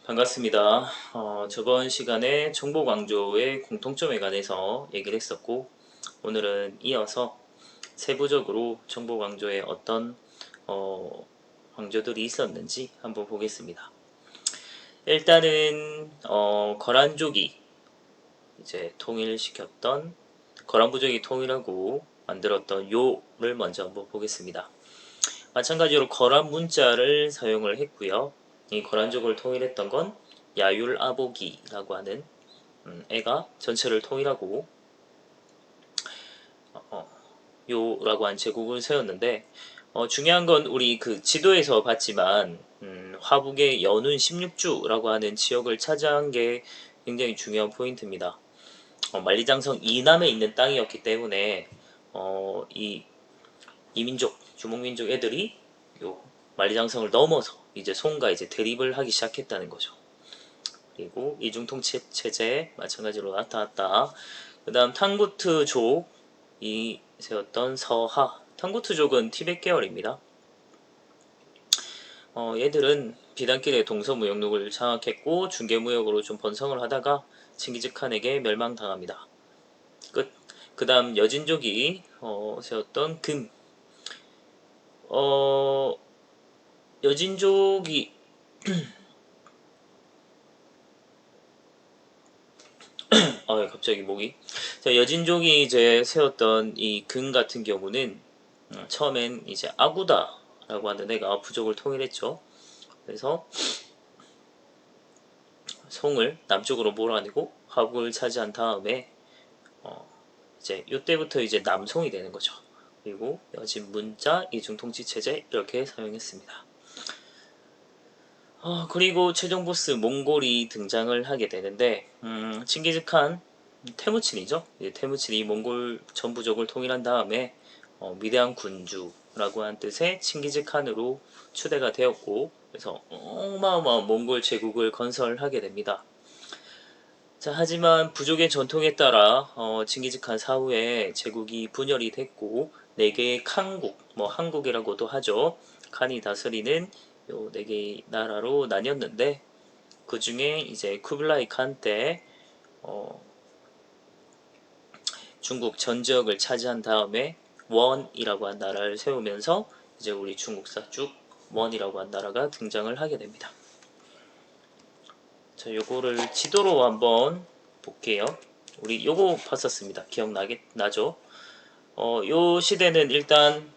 반갑습니다. 저번 시간에 정보광조의 공통점에 관해서 얘기를 했었고, 오늘은 이어서 세부적으로 정보광조에 어떤 광조들이 있었는지 한번 보겠습니다. 일단은 거란족이 이제 통일시켰던 거란부족이 통일하고 만들었던 요를 먼저 한번 보겠습니다. 마찬가지로 거란 문자를 사용을 했고요. 이 거란족을 통일했던 건 야율아보기라고 하는 애가 전체를 통일하고 요라고 한 제국을 세웠는데, 중요한 건 우리 그 지도에서 봤지만 화북의 연운 16주라고 하는 지역을 차지한 게 굉장히 중요한 포인트입니다. 만리장성 이남에 있는 땅이었기 때문에 이 이민족 주목민족 애들이 요 만리장성을 넘어서 이제 송과 이제 대립을 하기 시작했다는 거죠. 그리고 이중통치 체제 마찬가지로 나타났다. 그 다음 탕구트족이 세웠던 서하. 탕구트족은 티벳 계열입니다. 얘들은 비단길의 동서무역록을 장악했고 중개무역으로 좀 번성을 하다가 칭기즈칸에게 멸망당합니다. 끝. 그 다음 여진족이 세웠던 금. 여진족이 갑자기 목이. 자, 여진족이 이제 세웠던 이 금 같은 경우는 처음엔 이제 아구다라고 하는 애가 부족을 통일했죠. 그래서 송을 남쪽으로 몰아내고 화국을 차지한 다음에 이제 이때부터 이제 남송이 되는 거죠. 그리고 여진 문자 이중통치 체제 이렇게 사용했습니다. 그리고 최종 보스 몽골이 등장을 하게 되는데 칭기즈칸 태무친이죠. 태무친이 몽골 전부족을 통일한 다음에 위대한 군주라고 한 뜻의 칭기즈칸으로 추대가 되었고, 그래서 어마어마한 몽골 제국을 건설하게 됩니다. 자, 하지만 부족의 전통에 따라 칭기즈칸 사후에 제국이 분열이 됐고 4개의 칸국, 뭐 한국이라고도 하죠. 칸이 다스리는 요 4개의 나라로 나뉘었는데, 그 중에 이제 쿠블라이 칸 때 중국 전 지역을 차지한 다음에 원이라고 한 나라를 세우면서 이제 우리 중국사 쭉 원이라고 한 나라가 등장을 하게 됩니다. 자, 요거를 지도로 한번 볼게요. 우리 요거 봤었습니다. 기억나죠? 요 시대는 일단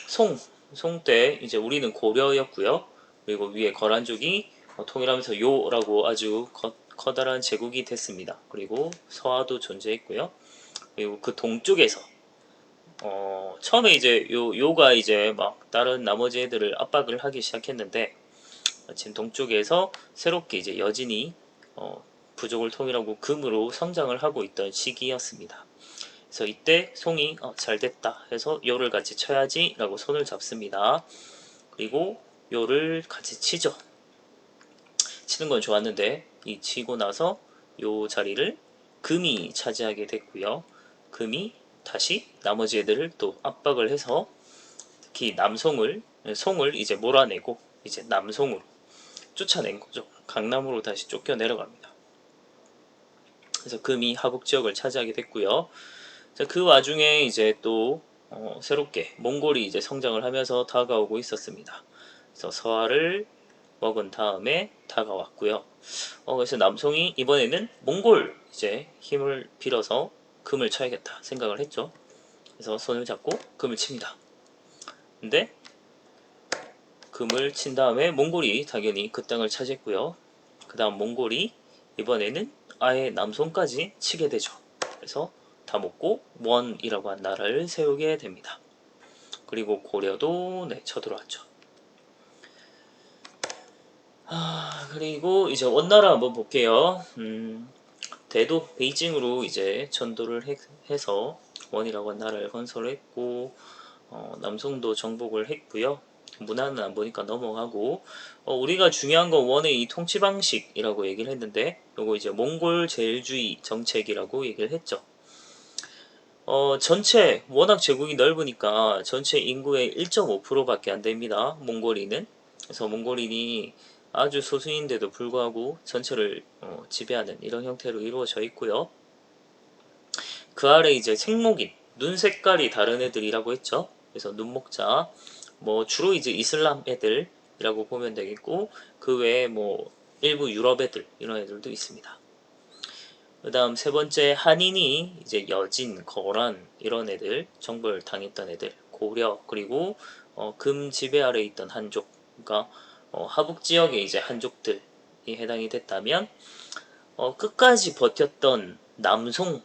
송 때 이제 우리는 고려였고요. 그리고 위에 거란족이 통일하면서 요라고 아주 커다란 제국이 됐습니다. 그리고 서하도 존재했고요. 그리고 그 동쪽에서 처음에 이제 요가 이제 막 다른 나머지 애들을 압박을 하기 시작했는데, 마침 동쪽에서 새롭게 이제 여진이 부족을 통일하고 금으로 성장을 하고 있던 시기였습니다. 그래서 이때 송이 잘됐다 해서 요를 같이 쳐야지 라고 손을 잡습니다. 그리고 요를 같이 치죠. 치는 건 좋았는데 이 치고 나서 요 자리를 금이 차지하게 됐고요. 금이 다시 나머지 애들을 또 압박을 해서 특히 송을 이제 몰아내고 이제 남송으로 쫓아낸 거죠. 강남으로 다시 쫓겨 내려갑니다. 그래서 금이 하북 지역을 차지하게 됐고요. 자, 그 와중에 이제 또 새롭게 몽골이 이제 성장을 하면서 다가오고 있었습니다. 그래서 서하를 먹은 다음에 다가왔고요. 그래서 남송이 이번에는 몽골 이제 힘을 빌어서 금을 쳐야겠다 생각을 했죠. 그래서 손을 잡고 금을 칩니다. 근데 금을 친 다음에 몽골이 당연히 그 땅을 차지했고요. 그 다음 몽골이 이번에는 아예 남송까지 치게 되죠. 그래서 다 먹고 원이라고 한 나라를 세우게 됩니다. 그리고 고려도 쳐들어왔죠. 그리고 이제 원나라 한번 볼게요. 대도 베이징으로 이제 전도를 해서 원이라고 한 나라를 건설했고, 남송도 정복을 했고요. 문화는 안 보니까 넘어가고, 우리가 중요한 건 원의 이 통치 방식이라고 얘기를 했는데, 요거 이제 몽골 제일주의 정책이라고 얘기를 했죠. 전체 워낙 제국이 넓으니까 전체 인구의 1.5%밖에 안 됩니다. 몽골인은. 그래서 몽골인이 아주 소수인데도 불구하고 전체를 지배하는 이런 형태로 이루어져 있고요. 그 아래 이제 생목인, 눈 색깔이 다른 애들이라고 했죠. 그래서 눈목자, 뭐 주로 이제 이슬람 애들이라고 보면 되겠고, 그 외에 뭐 일부 유럽 애들 이런 애들도 있습니다. 그 다음 세 번째 한인이 이제 여진, 거란 이런 애들, 정벌 당했던 애들, 고려 그리고 금 지배 아래 있던 한족, 그러니까 하북 지역의 이제 한족들이 해당이 됐다면 끝까지 버텼던 남송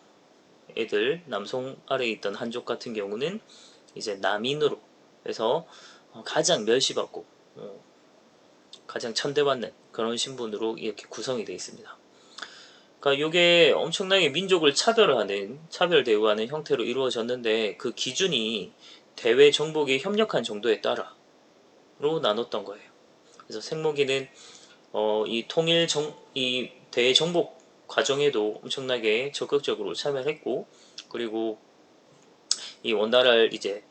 애들, 남송 아래에 있던 한족 같은 경우는 이제 남인으로 해서 가장 멸시받고 가장 천대받는 그런 신분으로 이렇게 구성이 되어 있습니다. 그러니까 이게 엄청나게 민족을 차별하는 차별 대우하는 형태로 이루어졌는데 그 기준이 대외 정복에 협력한 정도에 따라로 나눴던 거예요. 그래서 생목이는 이 대정복 과정에도 엄청나게 적극적으로 참여했고, 그리고 이 원나라를 이제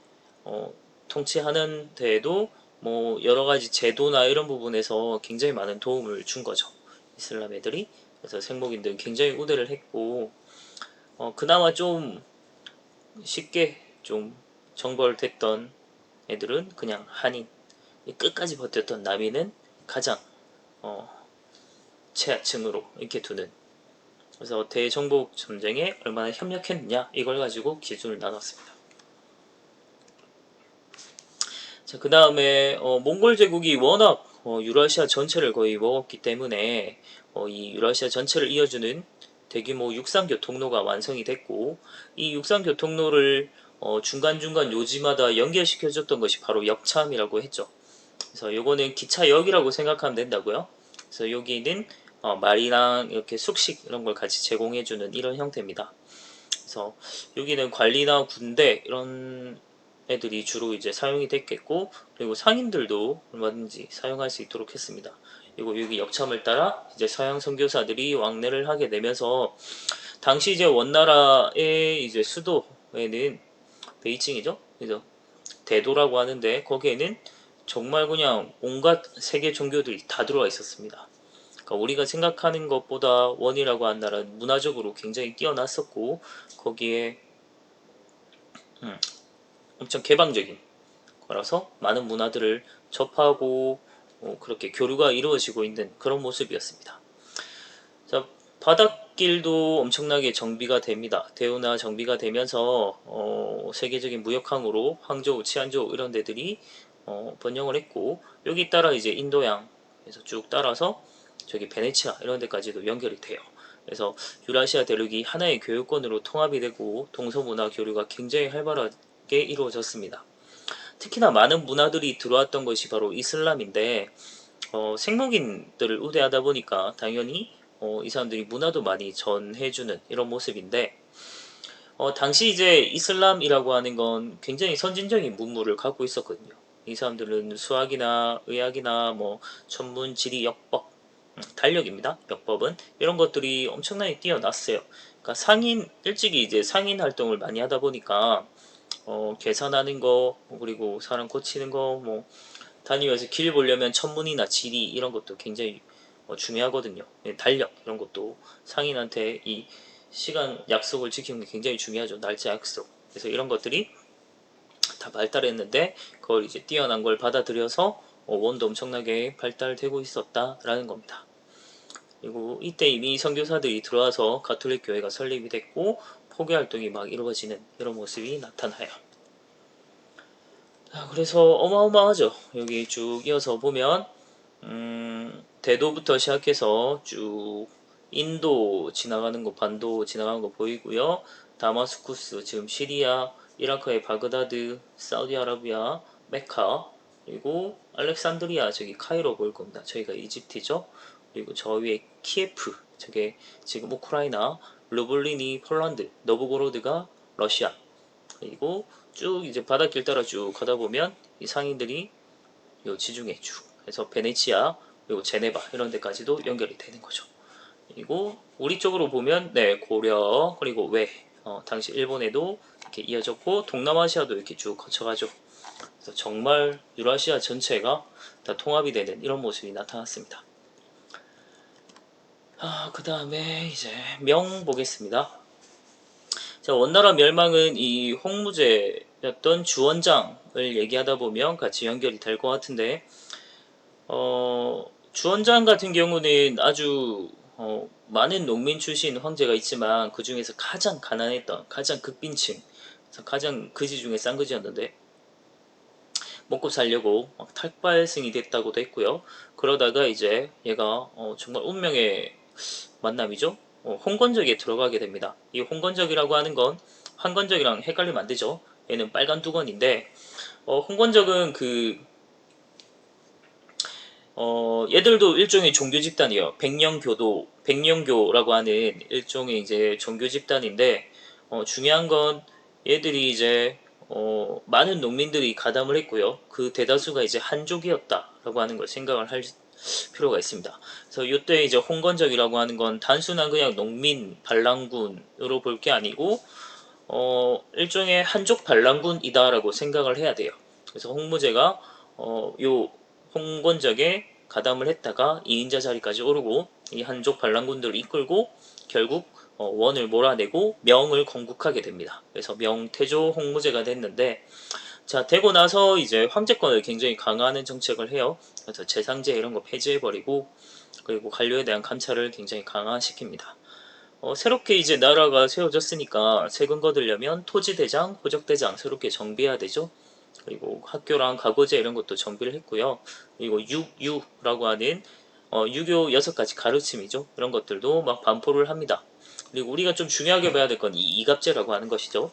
통치하는 데에도 뭐 여러 가지 제도나 이런 부분에서 굉장히 많은 도움을 준 거죠. 이슬람 애들이. 그래서 생목인들 굉장히 우대를 했고, 그나마 좀 쉽게 좀 정벌됐던 애들은 그냥 한인, 끝까지 버텼던 남인은 가장 최하층으로 이렇게 두는. 그래서 대정복 전쟁에 얼마나 협력했느냐 이걸 가지고 기준을 나눴습니다. 자, 그 다음에 몽골 제국이 워낙 유라시아 전체를 거의 먹었기 때문에 이 유라시아 전체를 이어주는 대규모 육상교통로가 완성이 됐고, 이 육상교통로를 중간중간 요지마다 연결시켜줬던 것이 바로 역참이라고 했죠. 그래서 요거는 기차역이라고 생각하면 된다고요. 그래서 여기는 말이랑 이렇게 숙식 이런 걸 같이 제공해주는 이런 형태입니다. 그래서 여기는 관리나 군대 이런 애들이 주로 이제 사용이 됐겠고, 그리고 상인들도 얼마든지 사용할 수 있도록 했습니다. 그리고 여기 역참을 따라 이제 서양 선교사들이 왕래를 하게 되면서 당시 이제 원나라의 이제 수도에는 베이징이죠. 그래서 대도라고 하는데 거기에는 정말 그냥 온갖 세계 종교들이 다 들어와 있었습니다. 그러니까 우리가 생각하는 것보다 원이라고 한 나라는 문화적으로 굉장히 뛰어났었고, 거기에 엄청 개방적인 거라서 많은 문화들을 접하고 그렇게 교류가 이루어지고 있는 그런 모습이었습니다. 자, 바닷길도 엄청나게 정비가 됩니다. 대우나 정비가 되면서 세계적인 무역항으로 항저우, 치안저우 이런 데들이 번영을 했고, 여기 따라 이제 인도양에서 쭉 따라서 저기 베네치아 이런 데까지도 연결이 돼요. 그래서 유라시아 대륙이 하나의 교육권으로 통합이 되고 동서문화 교류가 굉장히 활발하게 이루어졌습니다. 특히나 많은 문화들이 들어왔던 것이 바로 이슬람인데 생목인들을 우대하다 보니까 당연히 이 사람들이 문화도 많이 전해주는 이런 모습인데, 당시 이제 이슬람이라고 하는 건 굉장히 선진적인 문물을 갖고 있었거든요. 이 사람들은 수학이나 의학이나 뭐 천문, 지리, 역법, 달력입니다. 역법은 이런 것들이 엄청나게 뛰어났어요. 그러니까 일찍이 이제 상인 활동을 많이 하다 보니까 계산하는 거, 그리고 사람 고치는 거, 뭐 다니면서 길 보려면 천문이나 지리 이런 것도 굉장히 중요하거든요. 달력 이런 것도 상인한테 이 시간 약속을 지키는 게 굉장히 중요하죠. 날짜 약속. 그래서 이런 것들이 다 발달했는데 그걸 이제 뛰어난 걸 받아들여서 원도 엄청나게 발달되고 있었다라는 겁니다. 그리고 이때 이미 선교사들이 들어와서 가톨릭 교회가 설립이 됐고 포교 활동이 막 이루어지는 이런 모습이 나타나요. 그래서 어마어마하죠. 여기 쭉 이어서 보면 대도부터 시작해서 쭉 인도 지나가는 거, 반도 지나가는 거 보이고요. 다마스쿠스, 지금 시리아, 이라크의 바그다드, 사우디아라비아, 메카, 그리고 알렉산드리아, 저기 카이로 보일 겁니다. 저희가 이집트죠. 그리고 저 위에 키예프, 저게 지금 우크라이나, 루블리니 폴란드, 노브고로드가 러시아. 그리고 쭉 이제 바닷길 따라 쭉 가다 보면 이 상인들이 요 지중해 쭉 해서 베네치아 그리고 제네바 이런 데까지도 연결이 되는 거죠. 그리고 우리 쪽으로 보면 네 고려 그리고 당시 일본에도 이렇게 이어졌고 동남아시아도 이렇게 쭉 거쳐가죠. 그래서 정말 유라시아 전체가 다 통합이 되는 이런 모습이 나타났습니다. 그 다음에 이제 명 보겠습니다. 자, 원나라 멸망은 이 홍무제였던 주원장을 얘기하다 보면 같이 연결이 될 것 같은데, 주원장 같은 경우는 아주 많은 농민 출신 황제가 있지만 그 중에서 가장 가난했던 가장 극빈층, 가장 그지 중에 싼 그지였는데 먹고 살려고 탈발승이 됐다고도 했고요. 그러다가 이제 얘가 정말 운명의 만남이죠. 홍건적에 들어가게 됩니다. 이 홍건적이라고 하는 건 황건적이랑 헷갈리면 안 되죠. 얘는 빨간 두건인데 홍건적은 얘들도 일종의 종교 집단이에요. 백령교라고 하는 일종의 이제 종교 집단인데, 중요한 건 얘들이 이제, 많은 농민들이 가담을 했고요. 그 대다수가 이제 한족이었다라고 하는 걸 생각을 할 필요가 있습니다. 그래서 이때 이제 홍건적이라고 하는 건 단순한 그냥 농민 반란군으로 볼 게 아니고, 일종의 한족 반란군이다라고 생각을 해야 돼요. 그래서 홍무제가 요 홍건적에 가담을 했다가 2인자 자리까지 오르고 이 한족 반란군들을 이끌고 결국 원을 몰아내고 명을 건국하게 됩니다. 그래서 명태조 홍무제가 됐는데, 자, 되고 나서 이제 황제권을 굉장히 강화하는 정책을 해요. 그래서 재상제 이런 거 폐지해버리고, 그리고 관료에 대한 감찰을 굉장히 강화시킵니다. 새롭게 이제 나라가 세워졌으니까 세금 거두려면 토지대장, 호적대장 새롭게 정비해야 되죠. 그리고 학교랑 가구제 이런 것도 정비를 했고요. 그리고 육유라고 하는 유교 6가지 가르침이죠. 이런 것들도 막 반포를 합니다. 그리고 우리가 좀 중요하게 봐야 될 건 이 이갑제라고 하는 것이죠.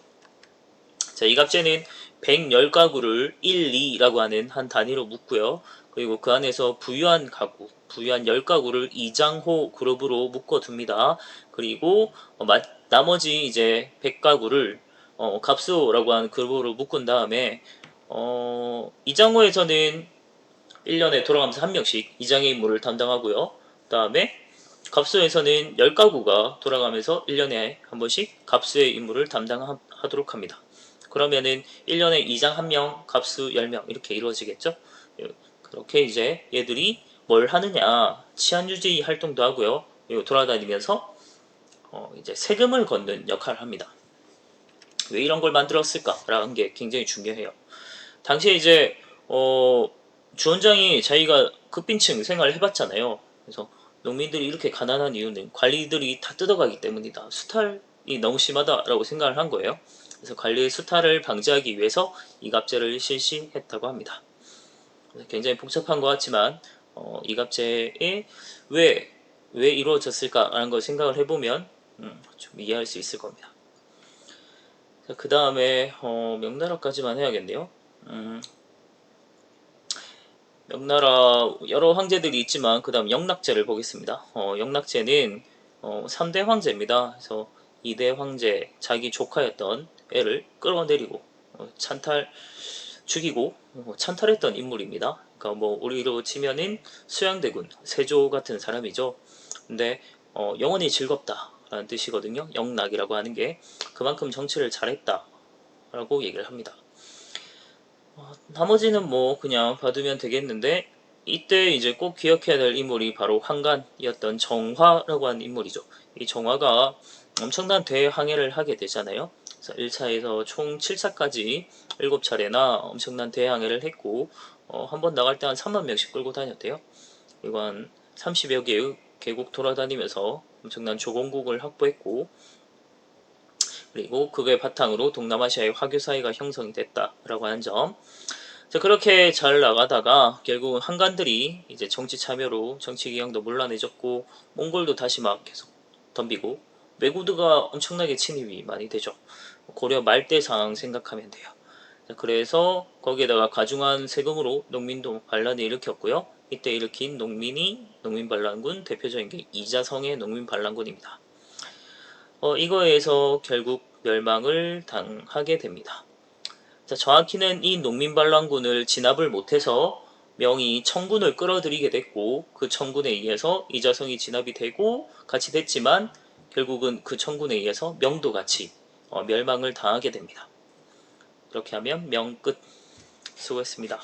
자, 이갑제는 110가구를 1, 2라고 하는 한 단위로 묶고요. 그리고 그 안에서 부유한 가구, 부유한 10가구를 이장호 그룹으로 묶어둡니다. 그리고 나머지 이제 100가구를 갑수라고 하는 그룹으로 묶은 다음에 이장호에서는 1년에 돌아가면서 한 명씩 이장의 임무를 담당하고요. 그 다음에 갑수에서는 10가구가 돌아가면서 1년에 한 번씩 갑수의 임무를 담당하도록 합니다. 그러면은 1년에 이장 1명, 갑수 10명 이렇게 이루어지겠죠. 그렇게 이제 얘들이 뭘 하느냐, 치안유지 활동도 하고요. 그리고 돌아다니면서 이제 세금을 걷는 역할을 합니다. 왜 이런 걸 만들었을까라는 게 굉장히 중요해요. 당시에 이제 주원장이 자기가 극빈층 생활을 해봤잖아요. 그래서 농민들이 이렇게 가난한 이유는 관리들이 다 뜯어가기 때문이다. 수탈이 너무 심하다라고 생각을 한 거예요. 그래서 관리의 수탈을 방지하기 위해서 이갑제를 실시했다고 합니다. 굉장히 복잡한 것 같지만 이갑제에 왜 이루어졌을까라는 걸 생각을 해보면 좀 이해할 수 있을 겁니다. 그 다음에 명나라까지만 해야겠네요. 명나라 여러 황제들이 있지만 그 다음 영락제를 보겠습니다. 영락제는 3대 황제입니다. 그래서 2대 황제 자기 조카였던 애를 끌어내리고 죽이고 찬탈했던 인물입니다. 그러니까 뭐 우리로 치면은 수양대군 세조 같은 사람이죠. 근데 영원히 즐겁다라는 뜻이거든요. 영락이라고 하는 게 그만큼 정치를 잘했다라고 얘기를 합니다. 나머지는 뭐 그냥 봐두면 되겠는데, 이때 이제 꼭 기억해야 될 인물이 바로 환관이었던 정화라고 하는 인물이죠. 이 정화가 엄청난 대항해를 하게 되잖아요. 그래서 1차에서 총 7차까지 7차례나 엄청난 대항해를 했고, 한 번 나갈 때 한 3만 명씩 끌고 다녔대요. 그리고 한 30여 개의 계곡 돌아다니면서 엄청난 조공국을 확보했고, 그리고 그게 바탕으로 동남아시아의 화교 사회가 형성이 됐다라고 하는 점. 자, 그렇게 잘 나가다가 결국은 한간들이 이제 정치 참여로 정치 기강도 문란해졌고, 몽골도 다시 막 계속 덤비고, 왜구드가 엄청나게 침입이 많이 되죠. 고려 말대 상황 생각하면 돼요. 자, 그래서 거기에다가 가중한 세금으로 농민도 반란을 일으켰고요. 이때 일으킨 농민 반란군, 대표적인 게 이자성의 농민 반란군입니다. 이거에 의해서 결국 멸망을 당하게 됩니다. 자, 정확히는 이 농민반란군을 진압을 못해서 명이 청군을 끌어들이게 됐고, 그 청군에 의해서 이자성이 진압이 되고 같이 됐지만 결국은 그 청군에 의해서 명도 같이 멸망을 당하게 됩니다. 이렇게 하면 명 끝. 수고했습니다.